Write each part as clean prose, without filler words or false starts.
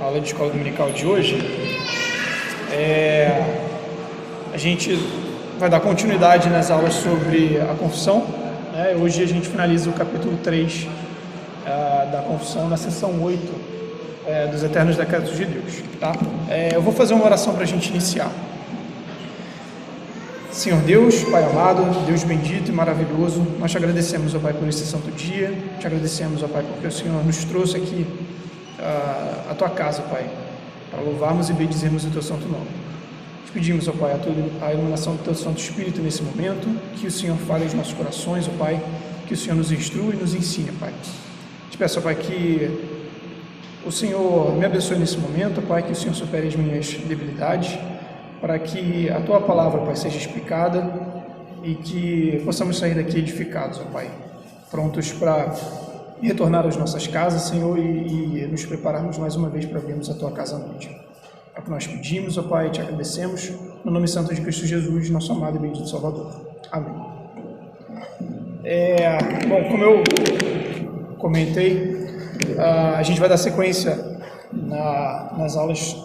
aula de escola dominical de hoje, a gente vai dar continuidade nas aulas sobre a confissão, né? Hoje a gente finaliza o capítulo 3 da confissão na seção 8 dos Eternos Decretos de Deus, tá? Eu vou fazer uma oração para a gente iniciar. Senhor Deus, Pai amado, Deus bendito e maravilhoso, nós te agradecemos, ó Pai, por esse santo dia, te agradecemos, ó Pai, porque o Senhor nos trouxe aqui a tua casa, Pai, para louvarmos e bendizermos o teu santo nome. Te pedimos, ó Pai, a iluminação do teu Santo Espírito nesse momento, que o Senhor fale aos nossos corações, ó Pai, que o Senhor nos instrua e nos ensine, Pai. Te peço, ó Pai, que o Senhor me abençoe nesse momento, ó Pai, que o Senhor supere as minhas debilidades, para que a tua palavra, Pai, seja explicada e que possamos sair daqui edificados, ó Pai, prontos para retornar às nossas casas, Senhor, e nos prepararmos mais uma vez para vermos a tua casa à noite. É o que nós pedimos, ó Pai, e te agradecemos, no nome santo de Cristo Jesus, nosso amado e bendito Salvador. Amém. Bom, como eu comentei, a gente vai dar sequência nas aulas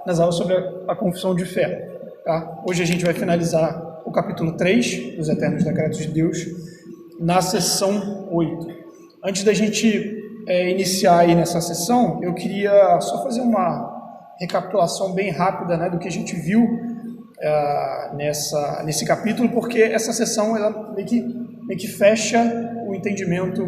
nas aulas sobre a confissão de fé, tá? Hoje a gente vai finalizar o capítulo 3 dos Eternos Decretos de Deus na sessão 8. Antes da gente iniciar aí nessa sessão, eu queria só fazer uma recapitulação bem rápida, né, do que a gente viu nesse capítulo, porque essa sessão ela meio que fecha o entendimento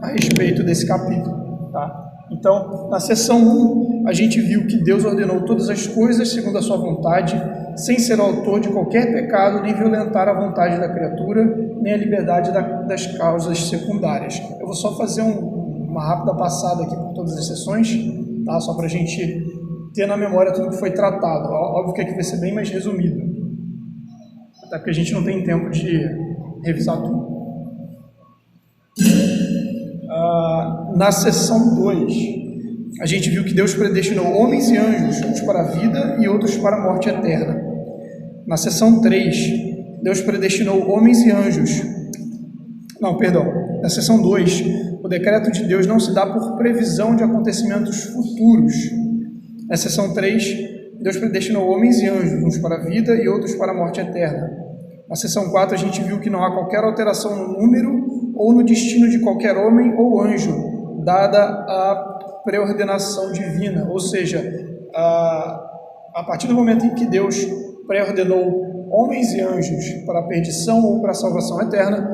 a respeito desse capítulo, tá? Então, na seção 1, a gente viu que Deus ordenou todas as coisas segundo a sua vontade, sem ser autor de qualquer pecado, nem violentar a vontade da criatura, nem a liberdade das causas secundárias. Eu vou só fazer uma rápida passada aqui por todas as sessões, tá? Só para a gente ter na memória tudo que foi tratado. Óbvio que aqui vai ser bem mais resumido, até porque a gente não tem tempo de revisar tudo. Na seção 2, a gente viu que Deus predestinou homens e anjos, uns para a vida e outros para a morte eterna. Na seção 3, Deus predestinou homens e anjos. Na seção 2, o decreto de Deus não se dá por previsão de acontecimentos futuros. Na seção 3, Deus predestinou homens e anjos, uns para a vida e outros para a morte eterna. Na seção 4, a gente viu que não há qualquer alteração no número ou no destino de qualquer homem ou anjo, dada a preordenação divina, ou seja, a partir do momento em que Deus preordenou homens e anjos para a perdição ou para a salvação eterna,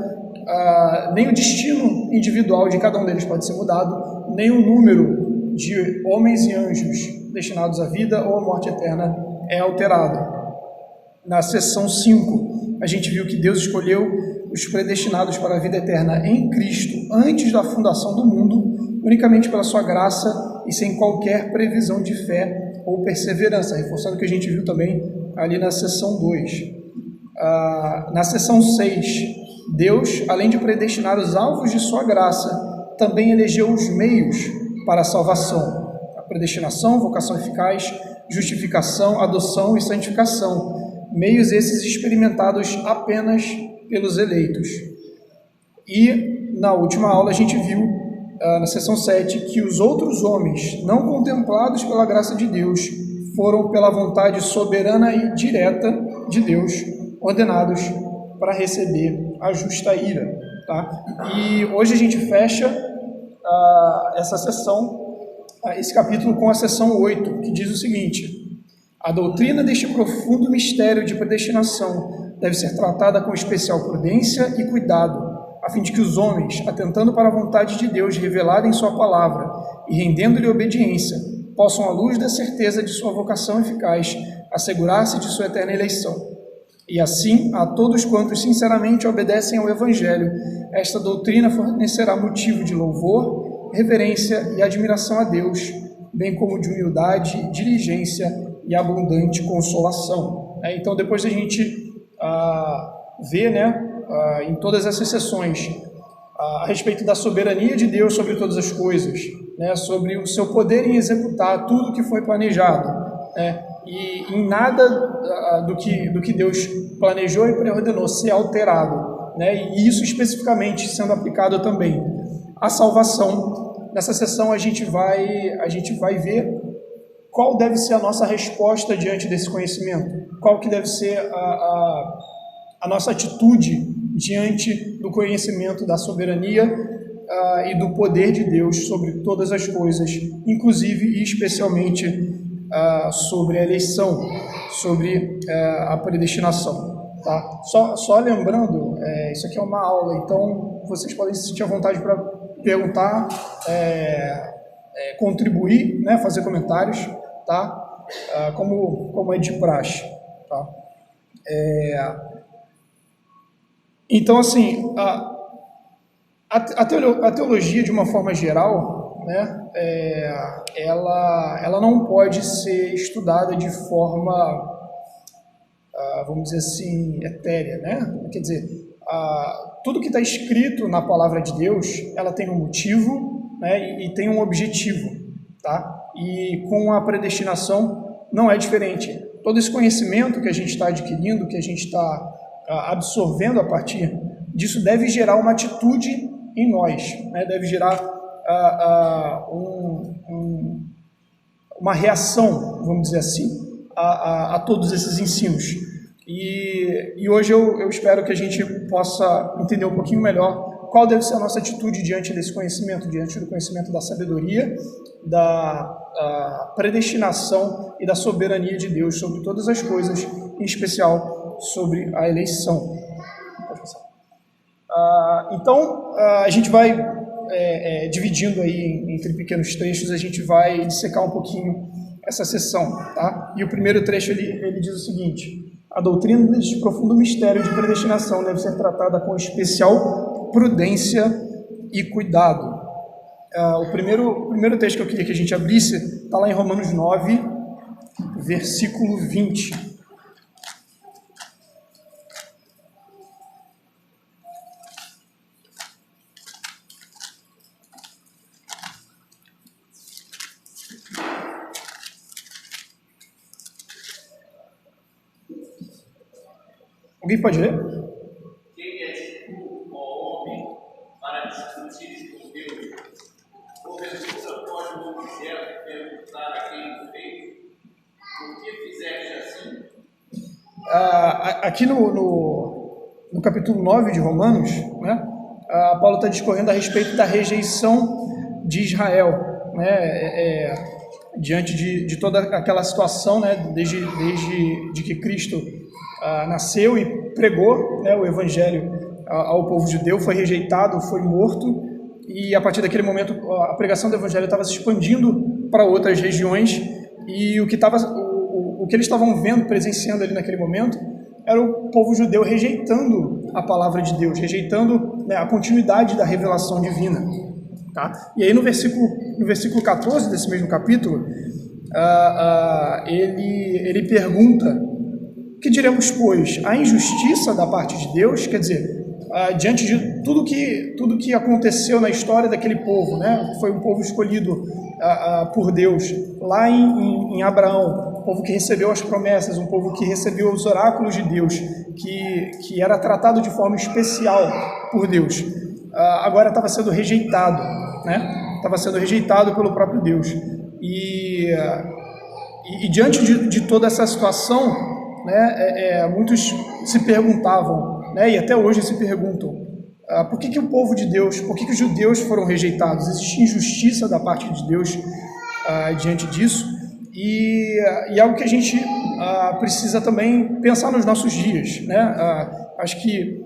nem o destino individual de cada um deles pode ser mudado, nem o número de homens e anjos destinados à vida ou à morte eterna é alterado. Na seção 5, a gente viu que Deus escolheu os predestinados para a vida eterna em Cristo antes da fundação do mundo, unicamente pela sua graça e sem qualquer previsão de fé ou perseverança, reforçando o que a gente viu também ali na seção 2. Na seção 6, Deus, além de predestinar os alvos de sua graça, também elegeu os meios para a salvação: a predestinação, vocação eficaz, justificação, adoção e santificação, meios esses experimentados apenas pelos eleitos. E na última aula a gente viu, na seção 7, que os outros homens não contemplados pela graça de Deus foram, pela vontade soberana e direta de Deus, ordenados para receber a justa ira, tá? E hoje a gente fecha essa sessão, esse capítulo, com a sessão 8, que diz o seguinte: a doutrina deste profundo mistério de predestinação deve ser tratada com especial prudência e cuidado, a fim de que os homens, atentando para a vontade de Deus revelada em sua palavra e rendendo-lhe obediência, possam, à luz da certeza de sua vocação eficaz, assegurar-se de sua eterna eleição. E assim, a todos quantos sinceramente obedecem ao Evangelho, esta doutrina fornecerá motivo de louvor, reverência e admiração a Deus, bem como de humildade, diligência e abundante consolação. Então, depois da gente ver, né, em todas essas sessões a respeito da soberania de Deus sobre todas as coisas, né, sobre o seu poder em executar tudo que foi planejado, né, e em nada do que Deus planejou e preordenou ser alterado, né? E isso especificamente sendo aplicado também à salvação. Nessa sessão a gente vai ver qual deve ser a nossa resposta diante desse conhecimento, qual que deve ser a nossa atitude diante do conhecimento da soberania e do poder de Deus sobre todas as coisas, inclusive e especialmente sobre a eleição, sobre a predestinação. Tá? Só lembrando, isso aqui é uma aula, então vocês podem se sentir à vontade para perguntar, contribuir, né, fazer comentários, tá? Como é de praxe. Tá? Então, assim, a teologia, de uma forma geral, né, ela não pode ser estudada de forma, vamos dizer assim, etérea, né? Quer dizer, tudo que está escrito na palavra de Deus, ela tem um motivo, né, e tem um objetivo, tá? E com a predestinação não é diferente. Todo esse conhecimento que a gente está adquirindo, que a gente está absorvendo a partir disso, deve gerar uma atitude em nós, né? Deve gerar uma reação, vamos dizer assim, a todos esses ensinos. E hoje eu espero que a gente possa entender um pouquinho melhor qual deve ser a nossa atitude diante desse conhecimento, diante do conhecimento da sabedoria, da predestinação e da soberania de Deus sobre todas as coisas, em especial sobre a eleição. Então, a gente vai dividindo aí entre pequenos trechos, a gente vai dissecar um pouquinho essa sessão, tá? E o primeiro trecho ele diz o seguinte: a doutrina de profundo mistério de predestinação deve ser tratada com especial prudência e cuidado. O primeiro texto que eu queria que a gente abrisse está lá em Romanos 9, versículo 20. Alguém pode ler? Quem és tu, ó homem, para discutir com Deus? Porventura pode o objeto perguntar a quem o fez? Por que fizeste assim? Aqui no capítulo 9 de Romanos, né, Paulo está discorrendo a respeito da rejeição de Israel, né, diante de toda aquela situação, né, desde de que Cristo nasceu e pregou, né, o evangelho ao povo judeu, foi rejeitado, foi morto, e a partir daquele momento a pregação do evangelho estava se expandindo para outras regiões, e o que eles estavam vendo, presenciando ali naquele momento, era o povo judeu rejeitando a palavra de Deus, rejeitando, né, a continuidade da revelação divina. Tá? E aí no versículo 14 desse mesmo capítulo, ele pergunta: que diremos, pois? A injustiça da parte de Deus? Quer dizer, diante de tudo que aconteceu na história daquele povo, né? Foi um povo escolhido por Deus lá em Abraão, um povo que recebeu as promessas, um povo que recebeu os oráculos de Deus, que era tratado de forma especial por Deus. Agora estava sendo rejeitado, né? Estava sendo rejeitado pelo próprio Deus. E diante de toda essa situação, né, muitos se perguntavam, né, e até hoje se perguntam, por que o povo de Deus, por que os judeus foram rejeitados? Existe injustiça da parte de Deus diante disso, e algo que a gente precisa também pensar nos nossos dias, né? Acho que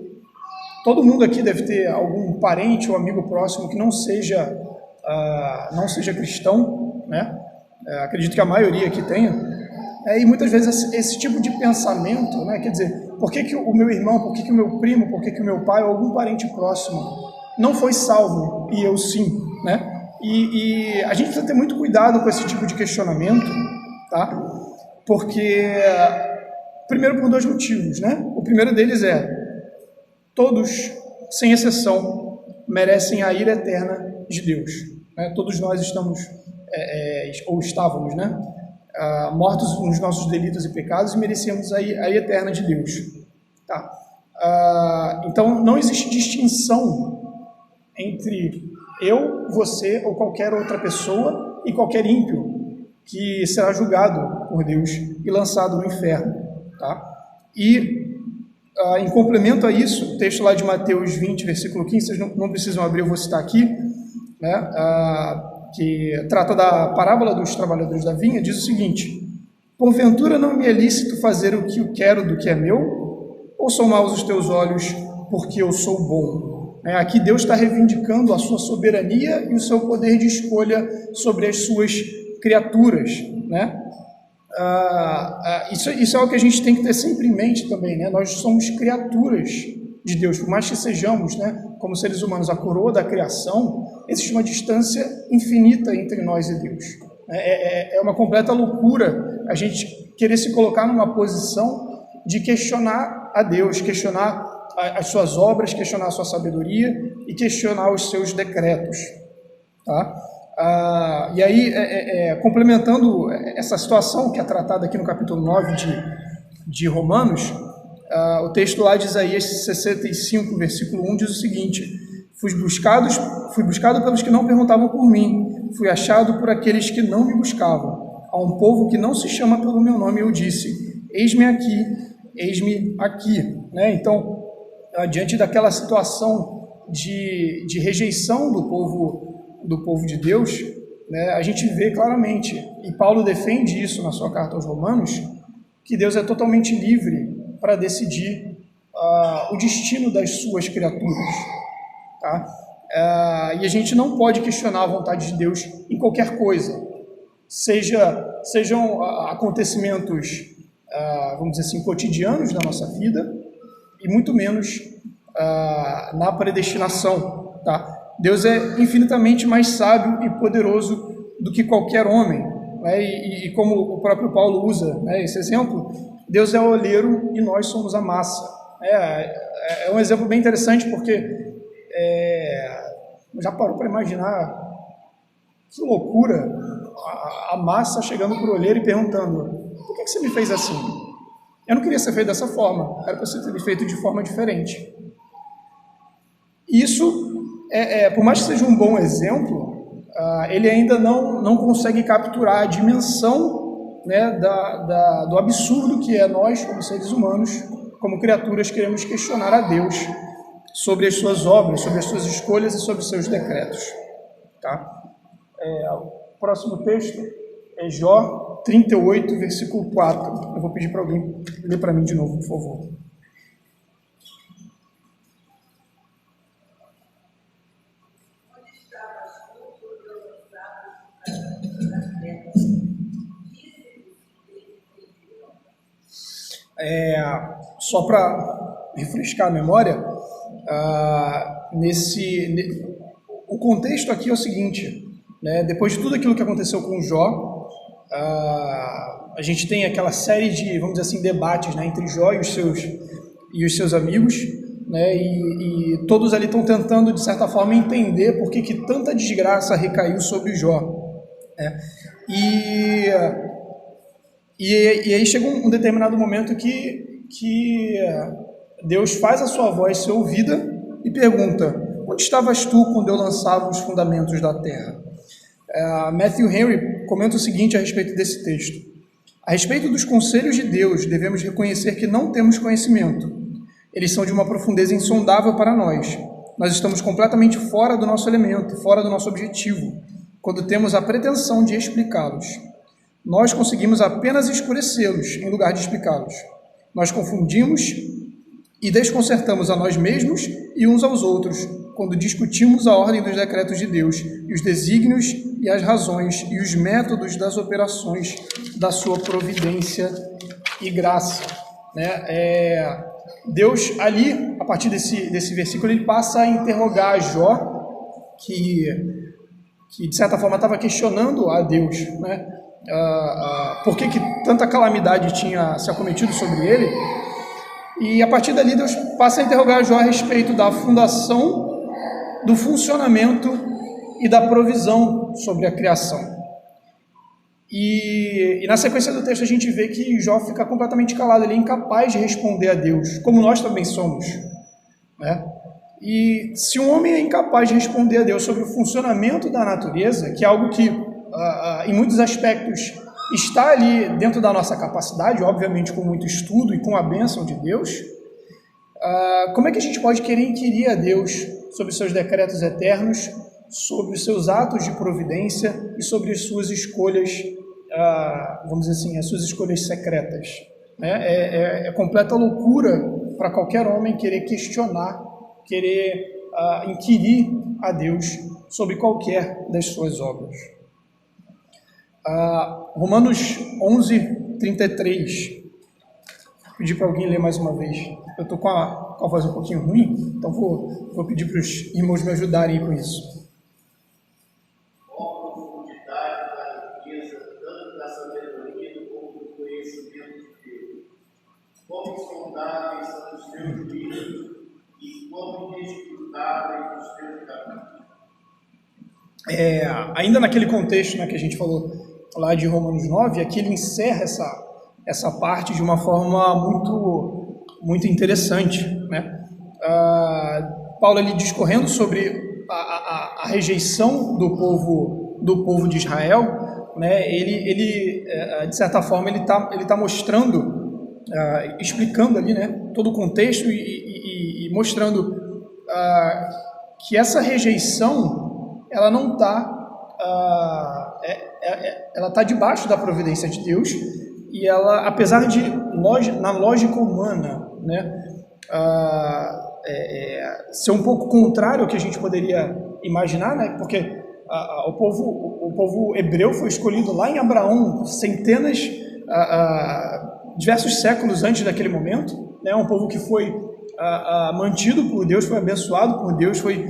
todo mundo aqui deve ter algum parente ou amigo próximo que não seja cristão, né? Acredito que a maioria aqui tenha. E muitas vezes esse tipo de pensamento, né, quer dizer, por que o meu irmão, por que o meu primo, por que o meu pai ou algum parente próximo não foi salvo e eu sim, né? E a gente precisa ter muito cuidado com esse tipo de questionamento, tá? Porque, primeiro, por dois motivos, né? O primeiro deles todos, sem exceção, merecem a ira eterna de Deus, né? Todos nós estamos, ou estávamos, né, mortos nos nossos delitos e pecados, e merecíamos a ira eterna de Deus. Tá? Então, não existe distinção entre eu, você ou qualquer outra pessoa e qualquer ímpio que será julgado por Deus e lançado no inferno. Tá? E, em complemento a isso, o texto lá de Mateus 20, versículo 15, vocês não precisam abrir, eu vou citar aqui, né? Que trata da parábola dos trabalhadores da vinha, diz o seguinte: porventura não me é lícito fazer o que eu quero do que é meu? Ou são maus os teus olhos porque eu sou bom? Aqui Deus está reivindicando a sua soberania e o seu poder de escolha sobre as suas criaturas, né? Isso é o que a gente tem que ter sempre em mente também, né? Nós somos criaturas de Deus, por mais que sejamos, né, como seres humanos, a coroa da criação, existe uma distância infinita entre nós e Deus. É uma completa loucura a gente querer se colocar numa posição de questionar a Deus, questionar as suas obras, questionar a sua sabedoria e questionar os seus decretos. Tá? E aí, complementando essa situação que é tratada aqui no capítulo 9 de Romanos, o texto lá de Isaías 65, versículo 1, diz o seguinte: fui buscado pelos que não perguntavam por mim, fui achado por aqueles que não me buscavam. A um povo que não se chama pelo meu nome, eu disse: eis-me aqui. Né? Então, diante daquela situação de rejeição do povo de Deus, né, a gente vê claramente, e Paulo defende isso na sua carta aos Romanos, que Deus é totalmente livre para decidir o destino das suas criaturas. Tá? E a gente não pode questionar a vontade de Deus em qualquer coisa, sejam acontecimentos, vamos dizer assim, cotidianos da nossa vida, e muito menos na predestinação. Tá? Deus é infinitamente mais sábio e poderoso do que qualquer homem, né? E como o próprio Paulo usa, né, esse exemplo, Deus é o olheiro e nós somos a massa. É um exemplo bem interessante, porque já parou para imaginar que loucura a massa chegando para o olheiro e perguntando: por que você me fez assim? Eu não queria ser feito dessa forma, era para você ter feito de forma diferente. Isso, por mais que seja um bom exemplo, ele ainda não consegue capturar a dimensão, né, do absurdo que é nós, como seres humanos, como criaturas, queremos questionar a Deus sobre as suas obras, sobre as suas escolhas e sobre os seus decretos. Tá? O próximo texto é Jó 38, versículo 4. Eu vou pedir para alguém ler para mim de novo, por favor. Só para refrescar a memória, o contexto aqui é o seguinte, né? Depois de tudo aquilo que aconteceu com Jó, a gente tem aquela série de, vamos dizer assim, debates, né, entre Jó e os seus amigos, né, e todos ali estão tentando, de certa forma, entender por que tanta desgraça recaiu sobre Jó. Né? E aí chega um determinado momento que Deus faz a sua voz ser ouvida e pergunta: onde estavas tu quando eu lançava os fundamentos da terra? Matthew Henry comenta o seguinte a respeito desse texto: a respeito dos conselhos de Deus, devemos reconhecer que não temos conhecimento. Eles são de uma profundeza insondável para nós. Nós estamos completamente fora do nosso elemento, fora do nosso objetivo, quando temos a pretensão de explicá-los. Nós conseguimos apenas escurecê-los em lugar de explicá-los. Nós confundimos e desconcertamos a nós mesmos e uns aos outros quando discutimos a ordem dos decretos de Deus e os desígnios e as razões e os métodos das operações da sua providência e graça. Né? Deus ali, a partir desse versículo, ele passa a interrogar Jó, que de certa forma estava questionando a Deus, né? Por que tanta calamidade tinha se acometido sobre ele, e a partir dali Deus passa a interrogar Jó a respeito da fundação, do funcionamento e da provisão sobre a criação. E na sequência do texto a gente vê que Jó fica completamente calado, ele é incapaz de responder a Deus, como nós também somos, né? E se um homem é incapaz de responder a Deus sobre o funcionamento da natureza, que é algo que em muitos aspectos está ali dentro da nossa capacidade, obviamente com muito estudo e com a bênção de Deus, como é que a gente pode querer inquirir a Deus sobre seus decretos eternos, sobre os seus atos de providência e sobre as suas escolhas, vamos dizer assim, as suas escolhas secretas, né? É completa loucura para qualquer homem querer questionar, querer inquirir a Deus sobre qualquer das suas obras. Romanos 11, 33. Vou pedir para alguém ler mais uma vez. Eu estou com a voz um pouquinho ruim, então vou pedir para os irmãos me ajudarem com isso. Ó profundidade da riqueza, tanto da sabedoria como do conhecimento de Deus. Quão insondáveis são os teus juízos e quão inescrutáveis os teus caminhos. Ainda naquele contexto, né, que a gente falou lá de Romanos 9, aqui ele encerra essa parte de uma forma muito, muito interessante, né? Paulo ali discorrendo sobre a rejeição do povo de Israel, né? Ele de certa forma ele tá mostrando, explicando ali, né, todo o contexto e mostrando que essa rejeição ela não está ela está debaixo da providência de Deus, e ela, apesar de na lógica humana, né, ser um pouco contrário ao que a gente poderia imaginar, né, porque o povo hebreu foi escolhido lá em Abraão centenas, diversos séculos antes daquele momento, né, um povo que foi mantido por Deus, foi abençoado por Deus, foi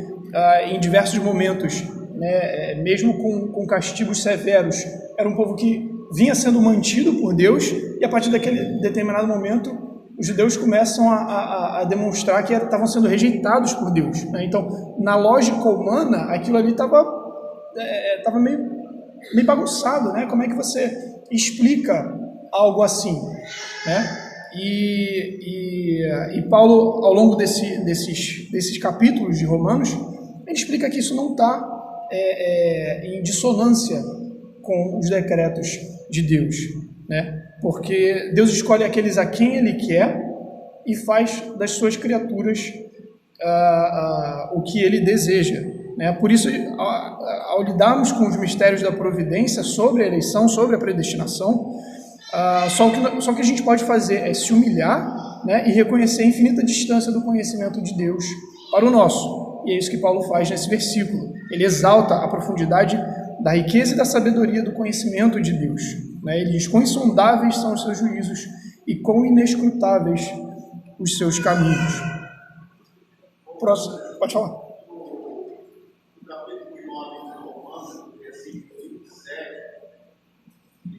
em diversos momentos, né, mesmo com castigos severos, era um povo que vinha sendo mantido por Deus, e a partir daquele determinado momento, os judeus começam a demonstrar que estavam sendo rejeitados por Deus, né? Então, na lógica humana, aquilo ali estava meio bagunçado, né? Como é que você explica algo assim, né? E Paulo, ao longo desses capítulos de Romanos, ele explica que isso não está em dissonância com os decretos de Deus, né? Porque Deus escolhe aqueles a quem Ele quer e faz das suas criaturas o que Ele deseja, né? Por isso, ao lidarmos com os mistérios da providência sobre a eleição, sobre a predestinação, só que a gente pode fazer é se humilhar, né, e reconhecer a infinita distância do conhecimento de Deus para o nosso. E é isso que Paulo faz nesse versículo. Ele exalta a profundidade da riqueza e da sabedoria do conhecimento de Deus, né? Ele diz: quão insondáveis são os seus juízos e quão inescrutáveis os seus caminhos. Próximo, pode falar. No capítulo 9 de Romanos, versículo 27,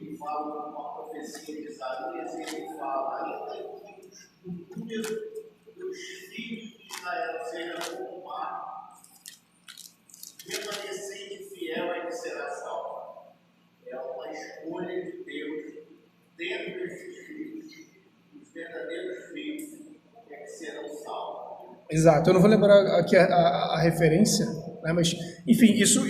ele fala uma profecia de Isaías, e ele fala: ainda que os futuros dos filhos de Israel sejam como o mar, remanescente fiel é que será salvo. É uma escolha de Deus dentro desses filhos, os verdadeiros filhos é que serão salvos. Exato, eu não vou lembrar aqui a referência, né, mas, enfim, isso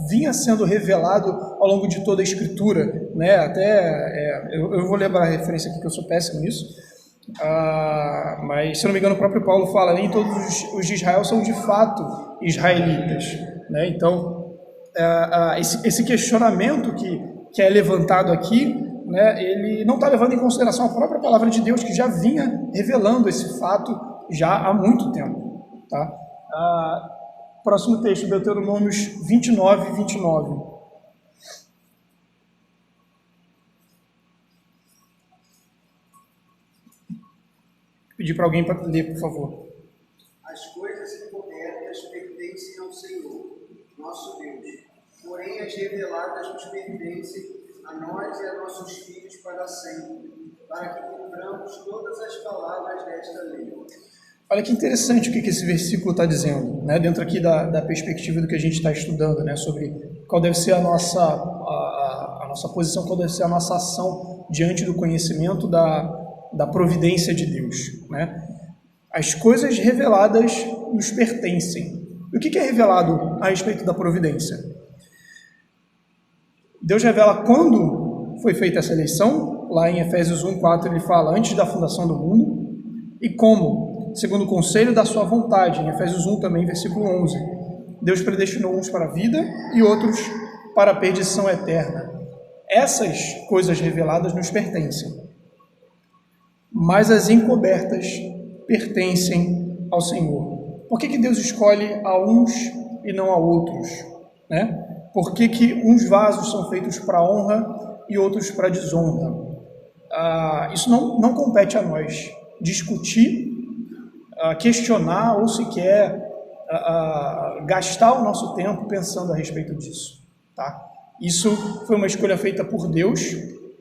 vinha sendo revelado ao longo de toda a Escritura, né, até, eu vou lembrar a referência aqui, que eu sou péssimo nisso, mas, se eu não me engano, o próprio Paulo fala: nem todos os de Israel são de fato israelitas, né? Então, esse questionamento que é levantado aqui, né, ele não está levando em consideração a própria palavra de Deus, que já vinha revelando esse fato já há muito tempo, tá? Próximo texto, Deuteronômios 29, 29. Pedir para alguém para ler, por favor. As coisas encobertas pertencem ao Senhor, nosso Deus, porém as reveladas nos pertencem a nós e a nossos filhos para sempre, para que cumpramos todas as palavras desta lei. Olha que interessante o que esse versículo está dizendo, né? Dentro aqui da perspectiva do que a gente está estudando, né? Sobre qual deve ser a nossa posição, qual deve ser a nossa ação diante do conhecimento da providência de Deus, né? As coisas reveladas nos pertencem. E o que é revelado a respeito da providência? Deus revela quando foi feita essa eleição. Lá em Efésios 1:4 ele fala antes da fundação do mundo, e como, segundo o conselho da sua vontade, em Efésios 1 também, versículo 11, Deus predestinou uns para a vida e outros para a perdição eterna. Essas coisas reveladas nos pertencem, mas as encobertas pertencem ao Senhor. Por que Deus escolhe a uns e não a outros, né? Por que uns vasos são feitos para honra e outros para desonra? Isso não compete a nós discutir, questionar ou sequer gastar o nosso tempo pensando a respeito disso, tá? Isso foi uma escolha feita por Deus,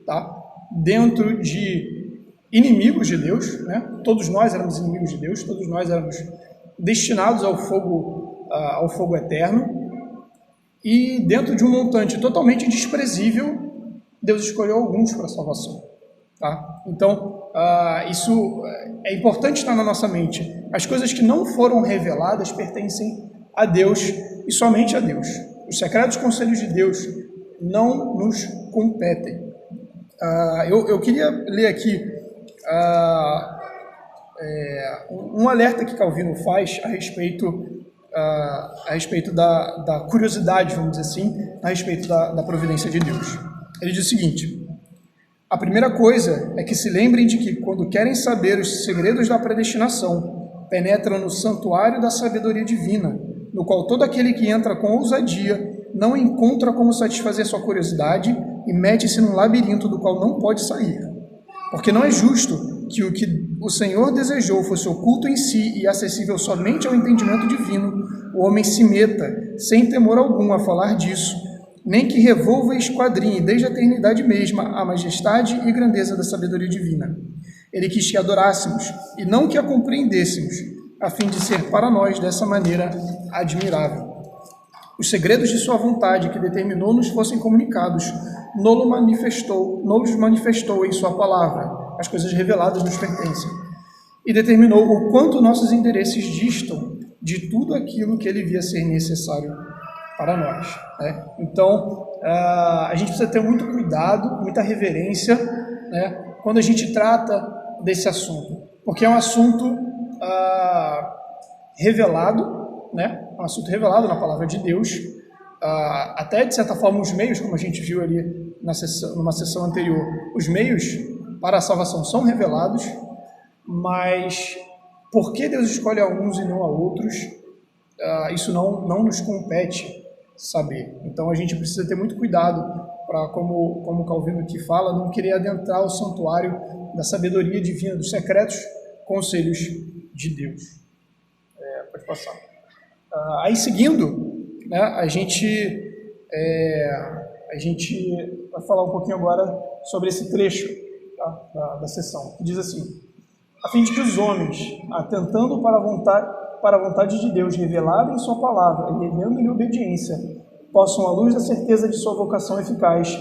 tá? Dentro de inimigos de Deus, né? Todos nós éramos inimigos de Deus, todos nós éramos destinados ao fogo eterno, e dentro de um montante totalmente desprezível, Deus escolheu alguns para a salvação, tá? Então, isso é importante estar na nossa mente. As coisas que não foram reveladas pertencem a Deus e somente a Deus. Os secretos conselhos de Deus não nos competem. Eu queria ler aqui um alerta que Calvino faz a respeito da curiosidade, vamos dizer assim, a respeito da providência de Deus. Ele diz o seguinte: a primeira coisa é que se lembrem de que, quando querem saber os segredos da predestinação, penetram no santuário da sabedoria divina, no qual todo aquele que entra com ousadia não encontra como satisfazer sua curiosidade e mete-se num labirinto do qual não pode sair. Porque não é justo que o o Senhor desejou fosse oculto em si e acessível somente ao entendimento divino, o homem se meta, sem temor algum, a falar disso, nem que revolva e esquadrinhe desde a eternidade mesma a majestade e grandeza da sabedoria divina. Ele quis que adorássemos e não que a compreendêssemos, a fim de ser para nós dessa maneira admirável. Os segredos de sua vontade que determinou nos fossem comunicados, nos manifestou em sua palavra. As coisas reveladas nos pertencem. E determinou o quanto nossos interesses distam de tudo aquilo que ele via ser necessário para nós, né? Então, a gente precisa ter muito cuidado, muita reverência, né, quando a gente trata desse assunto, porque é um assunto revelado, né? É um assunto revelado na palavra de Deus, até de certa forma os meios, como a gente viu ali numa sessão anterior, os meios para a salvação são revelados, mas por que Deus escolhe a uns e não a outros, isso não nos compete saber. Então a gente precisa ter muito cuidado para, como Calvino aqui fala, não querer adentrar o santuário da sabedoria divina, dos secretos conselhos de Deus. Pode passar. Aí seguindo, né, a gente vai falar um pouquinho agora sobre esse trecho, tá, da sessão, que diz assim: a fim de que os homens, atentando para a vontade de Deus revelada em sua palavra e rendendo-lhe obediência, possam, à luz da certeza de sua vocação eficaz,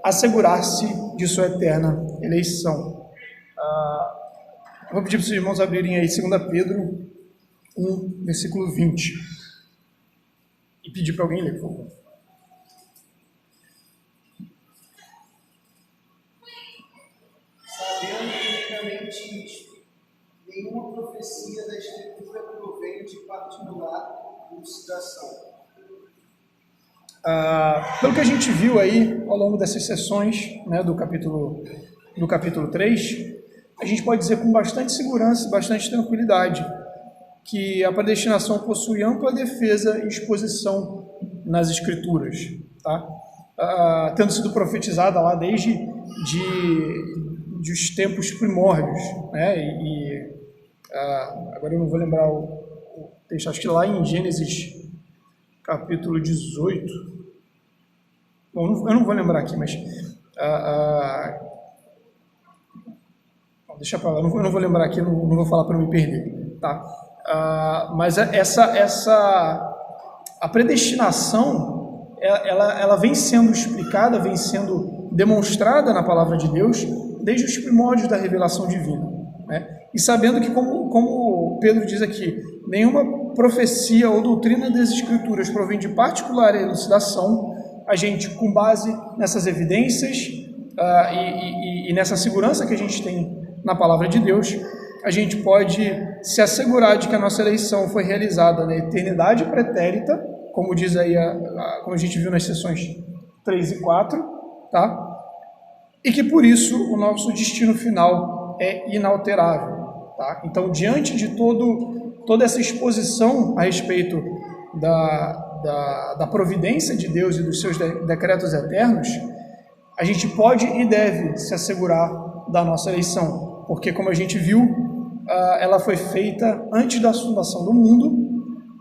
assegurar-se de sua eterna eleição. Eu vou pedir para os irmãos abrirem aí 2 Pedro 1, versículo 20. E pedir para alguém ler, por favor. Sabendo unicamente isto, nenhuma profecia da Escritura provém de particular elucidação. Pelo que a gente viu aí ao longo dessas sessões, né, do capítulo 3, a gente pode dizer com bastante segurança e bastante tranquilidade que a predestinação possui ampla defesa e exposição nas Escrituras, tá? Tendo sido profetizada lá desde os tempos primórdios, né? Agora eu não vou lembrar o texto, acho que lá em Gênesis capítulo 18, bom, eu não vou lembrar aqui, mas deixa para lá, eu não vou lembrar aqui, não vou falar para não me perder, tá? Mas a predestinação, ela vem sendo explicada, vem sendo demonstrada na palavra de Deus desde os primórdios da revelação divina, né? E sabendo que, como Pedro diz aqui, nenhuma profecia ou doutrina das Escrituras provém de particular elucidação, a gente, com base nessas evidências e nessa segurança que a gente tem na palavra de Deus, a gente pode se assegurar de que a nossa eleição foi realizada na eternidade pretérita, como diz aí, como a gente viu nas sessões 3 e 4, tá? E que por isso o nosso destino final é inalterável, tá? Então, diante de toda essa exposição a respeito da providência de Deus e dos seus decretos eternos, a gente pode e deve se assegurar da nossa eleição, porque, como a gente viu, ela foi feita antes da fundação do mundo,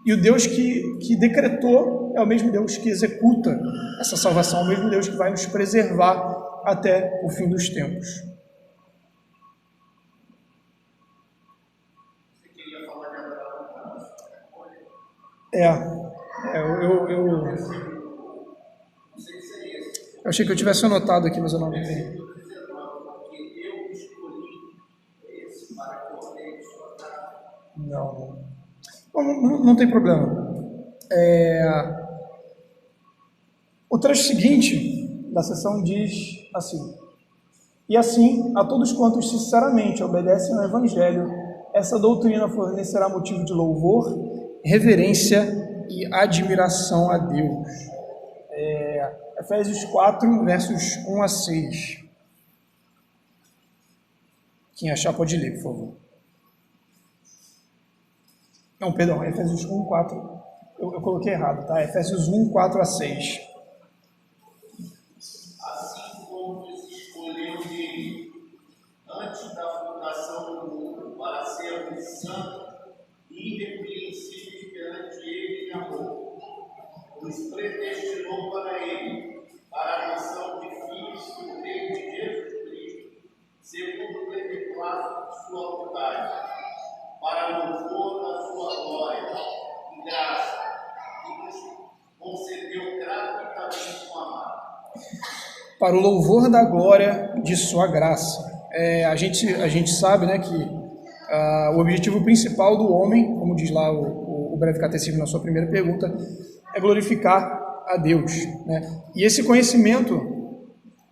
e o Deus que decretou é o mesmo Deus que executa essa salvação, é o mesmo Deus que vai nos preservar até o fim dos tempos. Você queria falar de Abraão? Eu achei que eu tivesse anotado aqui, mas eu não anotei. Não tem problema. O trecho seguinte da sessão diz assim: e assim, a todos quantos sinceramente obedecem ao Evangelho, essa doutrina fornecerá motivo de louvor, reverência e admiração a Deus. Efésios 4, versos 1 a 6. Quem achar pode ler, por favor. Não, perdão, Efésios 1, 4. Eu coloquei errado, tá? Efésios 1, 4 a 6. Assim como nos escolheu nele, antes da fundação do mundo, para sermos santos e irrepreensíveis perante ele em amor, nos predestinou para ele, para a adoção de filhos por meio de Jesus Cristo, segundo o beneplácito de sua vontade, para louvor da sua glória e graça, que nos concedeu gratuitamente com amado. Para o louvor da glória de sua graça. A gente sabe, né, que o objetivo principal do homem, como diz lá o breve catecismo na sua primeira pergunta, é glorificar a Deus, né? E esse conhecimento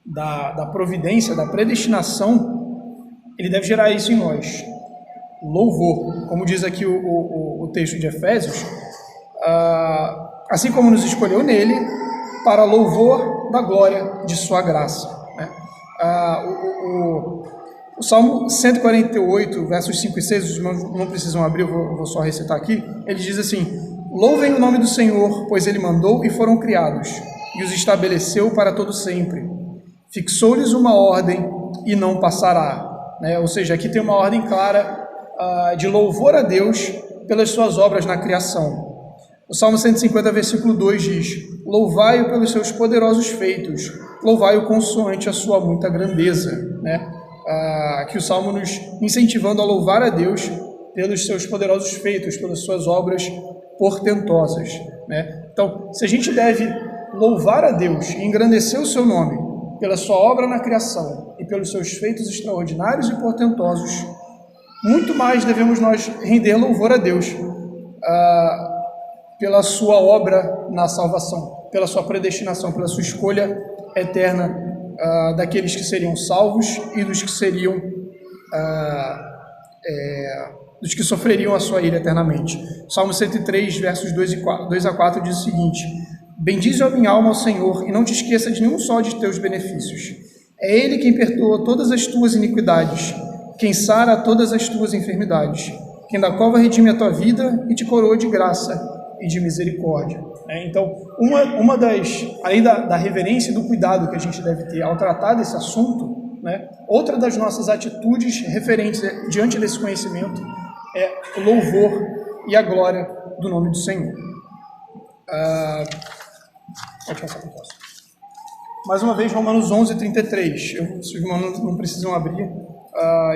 da providência, da predestinação, ele deve gerar isso em nós. Louvor, como diz aqui o texto de Efésios, assim como nos escolheu nele, para louvor da glória de sua graça, né? O Salmo 148, versos 5 e 6, os irmãos não precisam abrir, eu vou só recitar aqui. Ele diz assim: louvem o nome do Senhor, pois ele mandou e foram criados, e os estabeleceu para todo sempre. Fixou-lhes uma ordem e não passará, né? Ou seja, aqui tem uma ordem clara de louvor a Deus pelas suas obras na criação. O Salmo 150, versículo 2 diz: louvai-o pelos seus poderosos feitos, louvai-o consoante a sua muita grandeza, né? Aqui o Salmo nos incentivando a louvar a Deus pelos seus poderosos feitos, pelas suas obras portentosas, né? Então, se a gente deve louvar a Deus e engrandecer o seu nome pela sua obra na criação e pelos seus feitos extraordinários e portentosos, muito mais devemos nós render louvor a Deus pela sua obra na salvação, pela sua predestinação, pela sua escolha eterna daqueles que seriam salvos e dos que seriam dos que sofreriam a sua ira eternamente. Salmo 103, versos 2 a 4 diz o seguinte: bendize a minha alma ao Senhor e não te esqueça de nenhum só de teus benefícios. É Ele quem perdoa todas as tuas iniquidades, quem sara todas as tuas enfermidades, quem da cova redime a tua vida e te coroa de graça e de misericórdia. Então, uma das, além da reverência e do cuidado que a gente deve ter ao tratar desse assunto, né, outra das nossas atitudes referentes diante desse conhecimento é o louvor e a glória do nome do Senhor. Pode passar para o próximo. Mais uma vez, Romanos 11, 33. Se os irmãos não precisam abrir,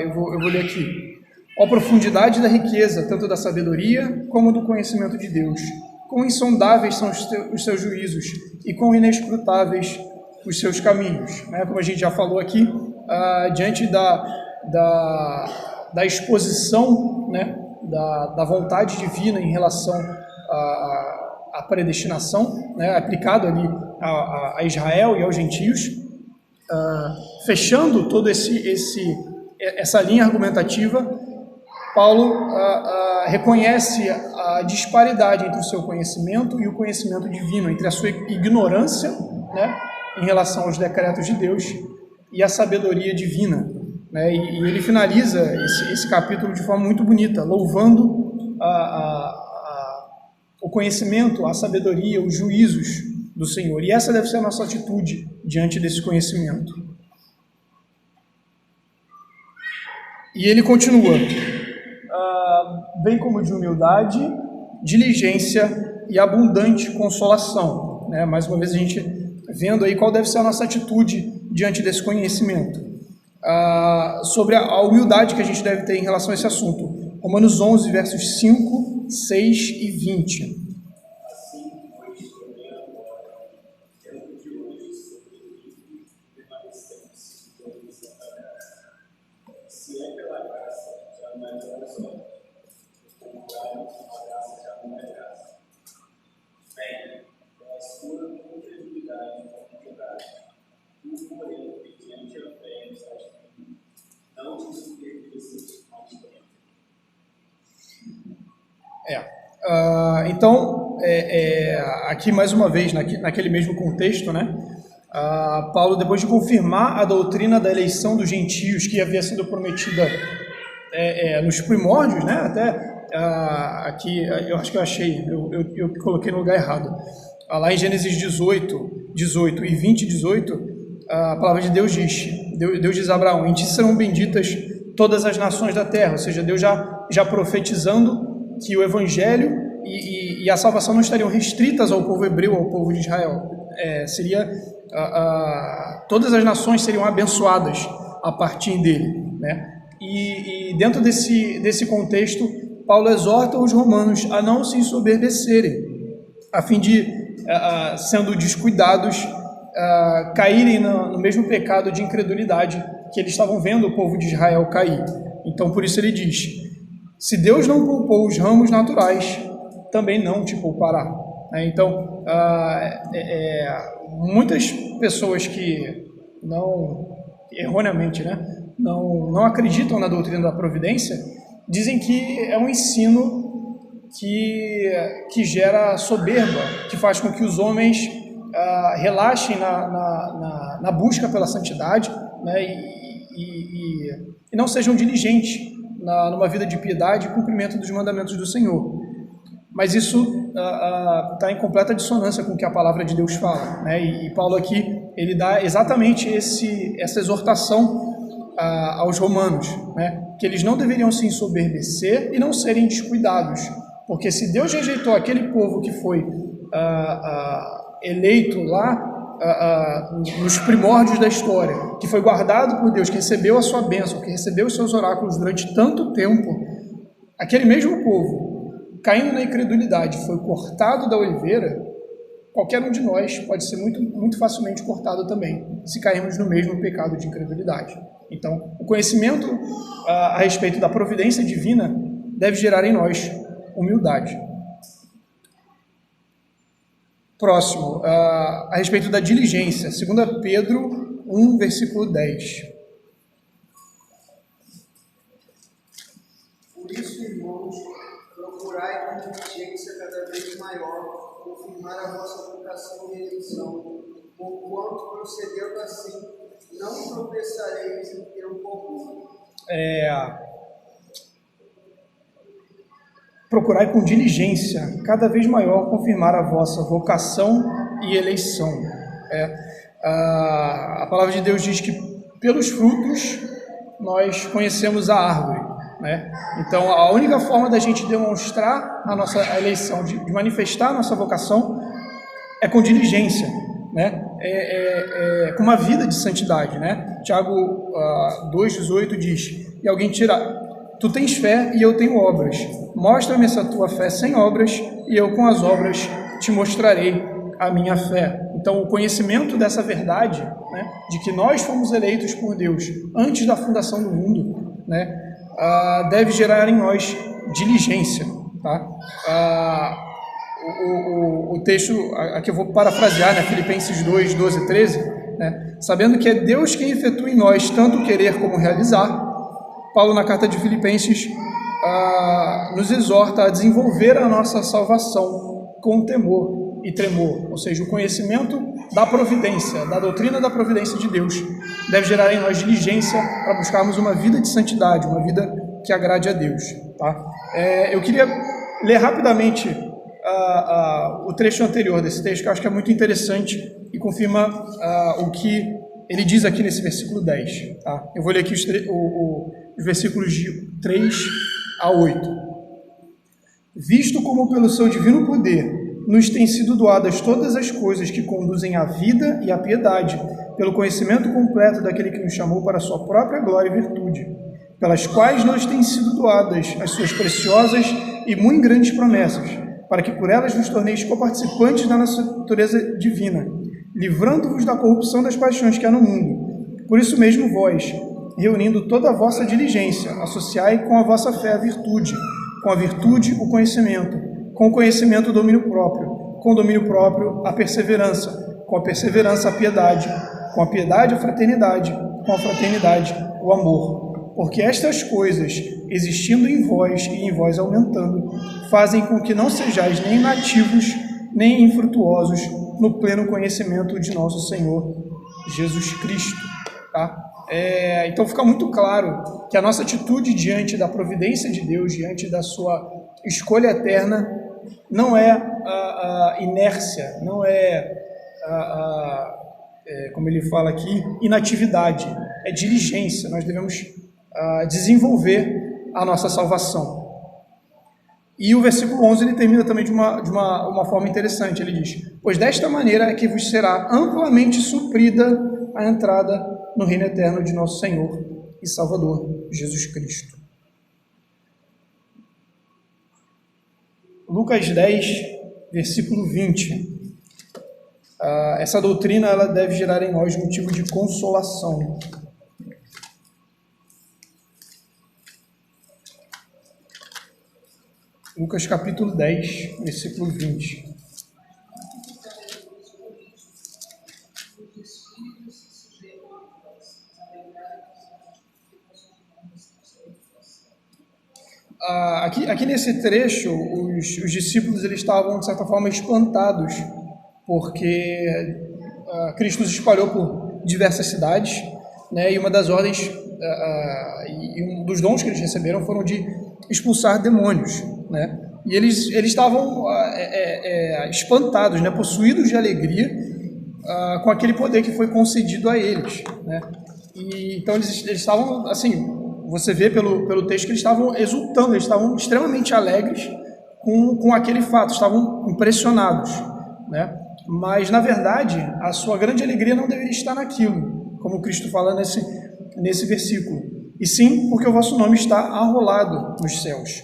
eu vou ler aqui. Ó profundidade da riqueza, tanto da sabedoria como do conhecimento de Deus. quão insondáveis são os seus juízos e quão inescrutáveis os seus caminhos. Né? Como a gente já falou aqui, diante da exposição, né, da vontade divina em relação à predestinação, né, aplicado ali a Israel e aos gentios, fechando toda essa linha argumentativa, Paulo reconhece a disparidade entre o seu conhecimento e o conhecimento divino, entre a sua ignorância, né, em relação aos decretos de Deus e a sabedoria divina, né? E ele finaliza esse capítulo de forma muito bonita, louvando o conhecimento, a sabedoria, os juízos do Senhor. E essa deve ser a nossa atitude diante desse conhecimento. E ele continua, bem como de humildade, diligência e abundante consolação. Né? Mais uma vez a gente vendo aí qual deve ser a nossa atitude diante desse conhecimento. Sobre a humildade que a gente deve ter em relação a esse assunto. Romanos 11, versos 5, 6 e 20. Então, aqui mais uma vez, naquele mesmo contexto, né, Paulo, depois de confirmar a doutrina da eleição dos gentios que havia sido prometida nos primórdios, né, até aqui, eu acho que eu achei, eu coloquei no lugar errado, lá em Gênesis 18 e 20, 18, a palavra de Deus diz a Abraão: em ti serão benditas todas as nações da terra, ou seja, Deus já profetizando que o evangelho e a salvação não estariam restritas ao povo hebreu, ao povo de Israel. Todas as nações seriam abençoadas a partir dele, né? E dentro desse contexto, Paulo exorta os romanos a não se ensoberbecerem, a fim de, sendo descuidados, caírem no mesmo pecado de incredulidade que eles estavam vendo o povo de Israel cair. Então, por isso ele diz: se Deus não poupou os ramos naturais, também não te poupará. Então, muitas pessoas que erroneamente, né, não acreditam na doutrina da providência, dizem que é um ensino que gera soberba, que faz com que os homens relaxem na busca pela santidade, né, e não sejam diligentes numa vida de piedade e cumprimento dos mandamentos do Senhor. Mas isso está em completa dissonância com o que a palavra de Deus fala, né? E Paulo aqui, ele dá exatamente essa exortação aos romanos, né? Que eles não deveriam se ensoberbecer e não serem descuidados, porque se Deus rejeitou aquele povo que foi eleito lá nos primórdios da história, que foi guardado por Deus, que recebeu a sua bênção, que recebeu os seus oráculos durante tanto tempo, aquele mesmo povo, caindo na incredulidade, foi cortado da oliveira, qualquer um de nós pode ser muito, muito facilmente cortado também, se cairmos no mesmo pecado de incredulidade. Então, o conhecimento a respeito da providência divina deve gerar em nós humildade. Próximo, a respeito da diligência, 2 Pedro 1, versículo 10. Por isso, irmãos, procurai com diligência cada vez maior confirmar a vossa vocação e eleição, porquanto, procedendo assim, não tropeçareis em tempo algum. Procurai com diligência cada vez maior confirmar a vossa vocação e eleição. A palavra de Deus diz que pelos frutos nós conhecemos a árvore, né? Então a única forma da gente demonstrar a nossa eleição, de manifestar a nossa vocação, é com diligência, né? Com uma vida de santidade, né? Tiago 2,18 diz: e alguém tira, tu tens fé e eu tenho obras. mostra-me essa tua fé sem obras, e eu com as obras te mostrarei a minha fé. Então, o conhecimento dessa verdade, né, de que nós fomos eleitos por Deus antes da fundação do mundo, né, deve gerar em nós diligência. Tá? O texto, aqui eu vou parafrasear, né, Filipenses 2, 12 e 13, né, sabendo que é Deus quem efetua em nós tanto querer como realizar. Paulo, na carta de Filipenses, nos exorta a desenvolver a nossa salvação com temor e tremor, ou seja, o conhecimento da providência, da doutrina da providência de Deus, deve gerar em nós diligência para buscarmos uma vida de santidade, uma vida que agrade a Deus. Tá? Eu queria ler rapidamente o trecho anterior desse texto, que eu acho que é muito interessante e confirma o que ele diz aqui nesse versículo 10. Tá? Eu vou ler aqui os versículos de 3 a 8. Visto como pelo seu divino poder nos têm sido doadas todas as coisas que conduzem à vida e à piedade, pelo conhecimento completo daquele que nos chamou para a sua própria glória e virtude, pelas quais nos têm sido doadas as suas preciosas e muito grandes promessas, para que por elas nos torneis coparticipantes da nossa natureza divina, livrando-vos da corrupção das paixões que há no mundo. Por isso mesmo vós, reunindo toda a vossa diligência, associai com a vossa fé a virtude, com a virtude o conhecimento, com o conhecimento o domínio próprio, com o domínio próprio a perseverança, com a perseverança a piedade, com a piedade a fraternidade, com a fraternidade o amor. Porque estas coisas, existindo em vós e em vós aumentando, fazem com que não sejais nem inativos, nem infrutuosos no pleno conhecimento de nosso Senhor Jesus Cristo. Tá? Então fica muito claro que a nossa atitude diante da providência de Deus, diante da sua escolha eterna, não é inércia, não como ele fala aqui, inatividade, é diligência. Nós devemos desenvolver a nossa salvação. E o versículo 11 ele termina também de uma forma interessante. Ele diz: pois desta maneira é que vos será amplamente suprida a entrada no reino eterno de nosso Senhor e Salvador Jesus Cristo. Lucas 10, versículo 20. Essa doutrina ela deve gerar em nós motivo de consolação. Lucas capítulo 10, versículo 20. Aqui nesse trecho, os discípulos eles estavam, de certa forma, espantados, porque Cristo os espalhou por diversas cidades, né, e uma das ordens, e um dos dons que eles receberam foram de expulsar demônios, né, e eles estavam espantados, né, possuídos de alegria com aquele poder que foi concedido a eles, né, e então eles estavam, assim, você vê pelo texto que eles estavam exultando, eles estavam extremamente alegres com aquele fato, estavam impressionados, né? Mas, na verdade, a sua grande alegria não deveria estar naquilo, como Cristo fala nesse versículo, e sim porque o vosso nome está arrolado nos céus.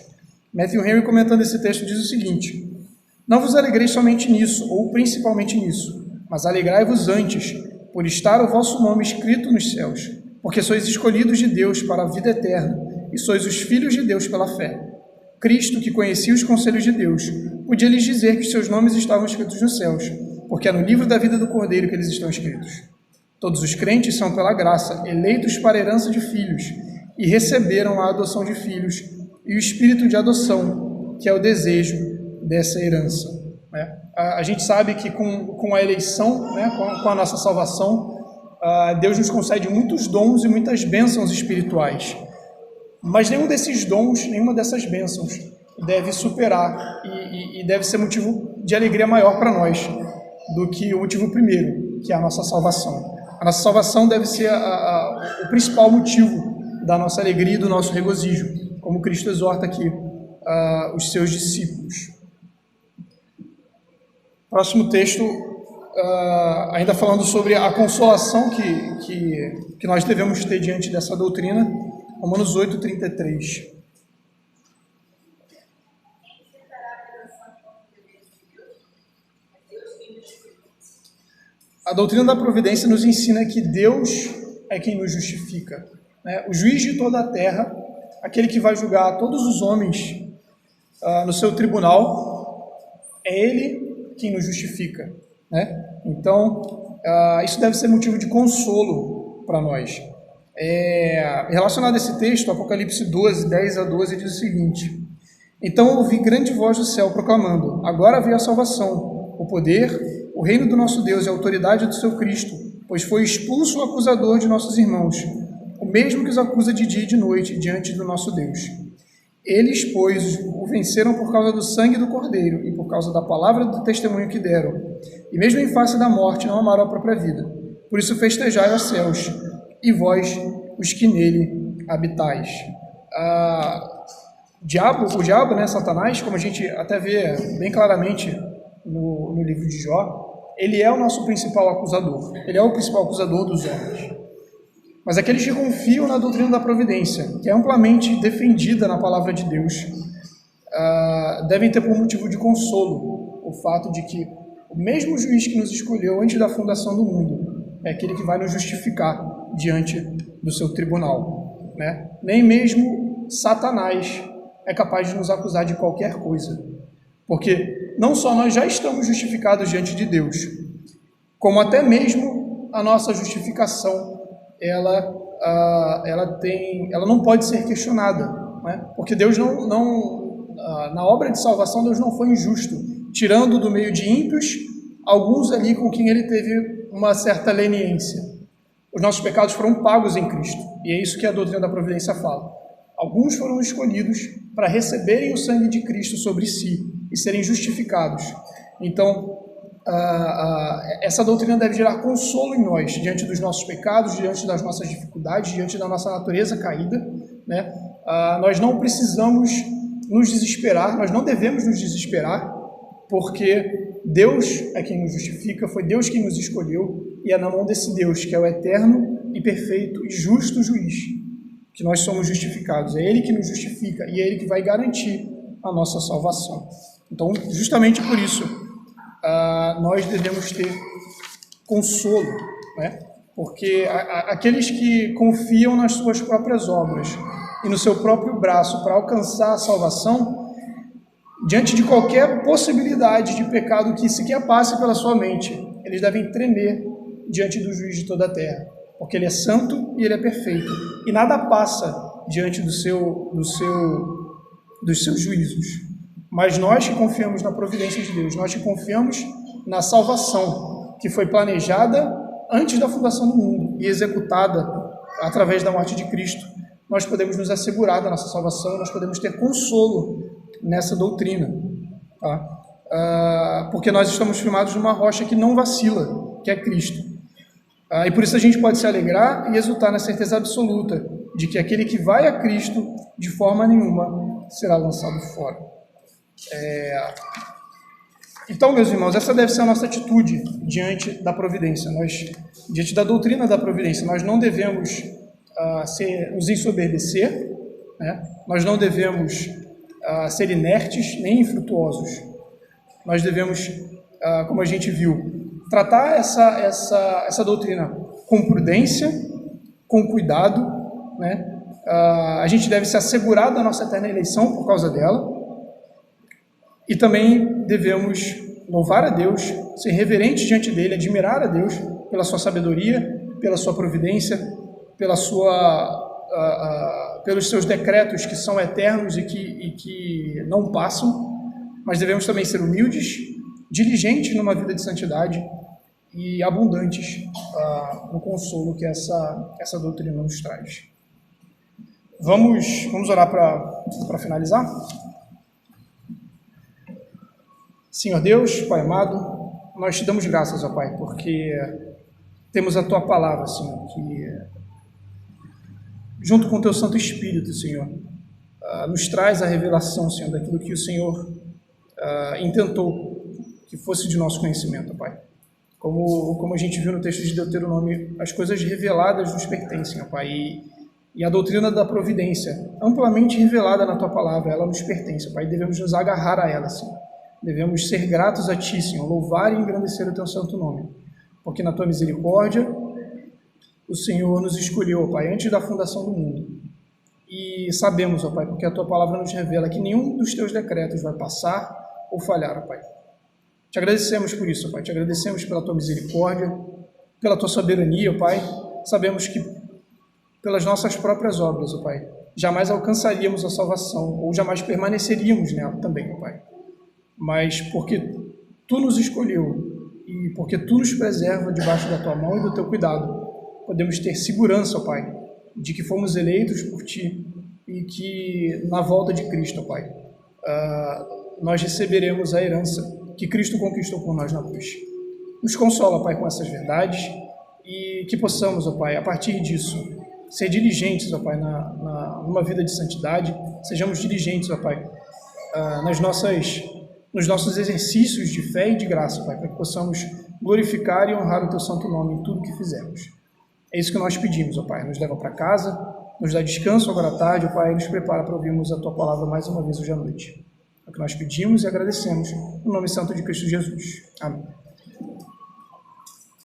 Matthew Henry, comentando esse texto, diz o seguinte: não vos alegreis somente nisso, ou principalmente nisso, mas alegrai-vos antes, por estar o vosso nome escrito nos céus, porque sois escolhidos de Deus para a vida eterna, e sois os filhos de Deus pela fé. Cristo, que conhecia os conselhos de Deus, podia lhes dizer que seus nomes estavam escritos nos céus, porque é no livro da vida do Cordeiro que eles estão escritos. Todos os crentes são, pela graça, eleitos para a herança de filhos, e receberam a adoção de filhos, e o espírito de adoção, que é o desejo dessa herança. A gente sabe que com a eleição, né, com a nossa salvação, Deus nos concede muitos dons e muitas bênçãos espirituais, mas nenhum desses dons, nenhuma dessas bênçãos deve superar e deve ser motivo de alegria maior para nós do que o motivo primeiro, que é a nossa salvação. A nossa salvação deve ser o principal motivo da nossa alegria e do nosso regozijo, como Cristo exorta aqui os seus discípulos. Próximo texto, ainda falando sobre a consolação que nós devemos ter diante dessa doutrina, Romanos 8, 33. A doutrina da providência nos ensina que Deus é quem nos justifica, né? O juiz de toda a terra, aquele que vai julgar todos os homens no seu tribunal, é Ele quem nos justifica, né? Então, isso deve ser motivo de consolo para nós. Relacionado a esse texto, Apocalipse 12, 10 a 12, diz o seguinte: Então ouvi grande voz do céu proclamando: Agora veio a salvação, o poder, o reino do nosso Deus e a autoridade do seu Cristo, pois foi expulso o acusador de nossos irmãos, o mesmo que os acusa de dia e de noite diante do nosso Deus. Eles, pois, o venceram por causa do sangue do Cordeiro e por causa da palavra do testemunho que deram, e mesmo em face da morte não amaram a própria vida. Por isso festejai, ó céus, e vós, os que nele habitais. O diabo, né, Satanás, como a gente até vê bem claramente no livro de Jó, ele é o nosso principal acusador. Ele é o principal acusador dos homens. Mas aqueles que confiam na doutrina da providência, que é amplamente defendida na palavra de Deus, devem ter por motivo de consolo o fato de que o mesmo juiz que nos escolheu antes da fundação do mundo é aquele que vai nos justificar diante do seu tribunal, né? Nem mesmo Satanás é capaz de nos acusar de qualquer coisa, porque não só nós já estamos justificados diante de Deus, como até mesmo a nossa justificação ela não pode ser questionada, né? Porque Deus na obra de salvação, Deus não foi injusto, tirando do meio de ímpios alguns ali com quem ele teve uma certa leniência. Os nossos pecados foram pagos em Cristo, e é isso que a doutrina da providência fala. Alguns foram escolhidos para receberem o sangue de Cristo sobre si e serem justificados. Então, essa doutrina deve gerar consolo em nós, diante dos nossos pecados, diante das nossas dificuldades, diante da nossa natureza caída, né? Nós não precisamos nos desesperar, nós não devemos nos desesperar, porque Deus é quem nos justifica, foi Deus quem nos escolheu, e é na mão desse Deus, que é o eterno e perfeito e justo juiz, que nós somos justificados. É Ele que nos justifica e é Ele que vai garantir a nossa salvação. Então, justamente por isso, nós devemos ter consolo, né? Porque aqueles que confiam nas suas próprias obras e no seu próprio braço para alcançar a salvação, diante de qualquer possibilidade de pecado que sequer passe pela sua mente, eles devem tremer diante do juiz de toda a terra, porque ele é santo e ele é perfeito, e nada passa diante dos seus juízos. Mas nós que confiamos na providência de Deus, nós que confiamos na salvação que foi planejada antes da fundação do mundo e executada através da morte de Cristo, nós podemos nos assegurar da nossa salvação, nós podemos ter consolo nessa doutrina, tá? Porque nós estamos firmados numa rocha que não vacila, que é Cristo. E por isso a gente pode se alegrar e exultar na certeza absoluta de que aquele que vai a Cristo, de forma nenhuma, será lançado fora. Então, meus irmãos, essa deve ser a nossa atitude diante da providência. Diante da doutrina da providência, nós não devemos nos ensoberbecer, né? Nós não devemos ser inertes nem infrutuosos. Nós devemos, como a gente viu, tratar essa doutrina com prudência, com cuidado, né? A gente deve se assegurar da nossa eterna eleição por causa dela, e também devemos louvar a Deus, ser reverente diante dele, admirar a Deus pela sua sabedoria, pela sua providência, pelos seus decretos que são eternos e que não passam, mas devemos também ser humildes, diligentes numa vida de santidade e abundantes no consolo que essa doutrina nos traz. Vamos orar para finalizar? Senhor Deus, Pai amado, nós te damos graças, ó Pai, porque temos a Tua palavra, Senhor, que junto com o Teu Santo Espírito, Senhor, nos traz a revelação, Senhor, daquilo que o Senhor intentou que fosse de nosso conhecimento, ó Pai. Como a gente viu no texto de Deuteronômio, as coisas reveladas nos pertencem, ó Pai, e a doutrina da providência, amplamente revelada na Tua palavra, ela nos pertence, ó Pai, e devemos nos agarrar a ela, Senhor. Devemos ser gratos a Ti, Senhor, louvar e engrandecer o Teu santo nome, porque na tua misericórdia o Senhor nos escolheu, ó Pai, antes da fundação do mundo. E sabemos, ó Pai, porque a tua palavra nos revela que nenhum dos teus decretos vai passar ou falhar, ó Pai. Te agradecemos por isso, ó Pai, te agradecemos pela tua misericórdia, pela tua soberania, ó Pai. Sabemos que pelas nossas próprias obras, ó Pai, jamais alcançaríamos a salvação, ou jamais permaneceríamos nela também, ó Pai. Mas porque tu nos escolheu e porque tu nos preserva debaixo da tua mão e do teu cuidado, podemos ter segurança, ó Pai, de que fomos eleitos por ti e que na volta de Cristo, ó Pai, nós receberemos a herança que Cristo conquistou por nós na cruz. Nos consola, Pai, com essas verdades e que possamos, ó Pai, a partir disso, ser diligentes, ó Pai, numa vida de santidade, sejamos diligentes, ó Pai, nos nossos exercícios de fé e de graça, Pai, para que possamos glorificar e honrar o teu santo nome em tudo que fizermos. É isso que nós pedimos, ó Pai, nos leva para casa, nos dá descanso agora à tarde, ó Pai, e nos prepara para ouvirmos a tua palavra mais uma vez hoje à noite. É o que nós pedimos e agradecemos, no nome santo de Cristo Jesus. Amém.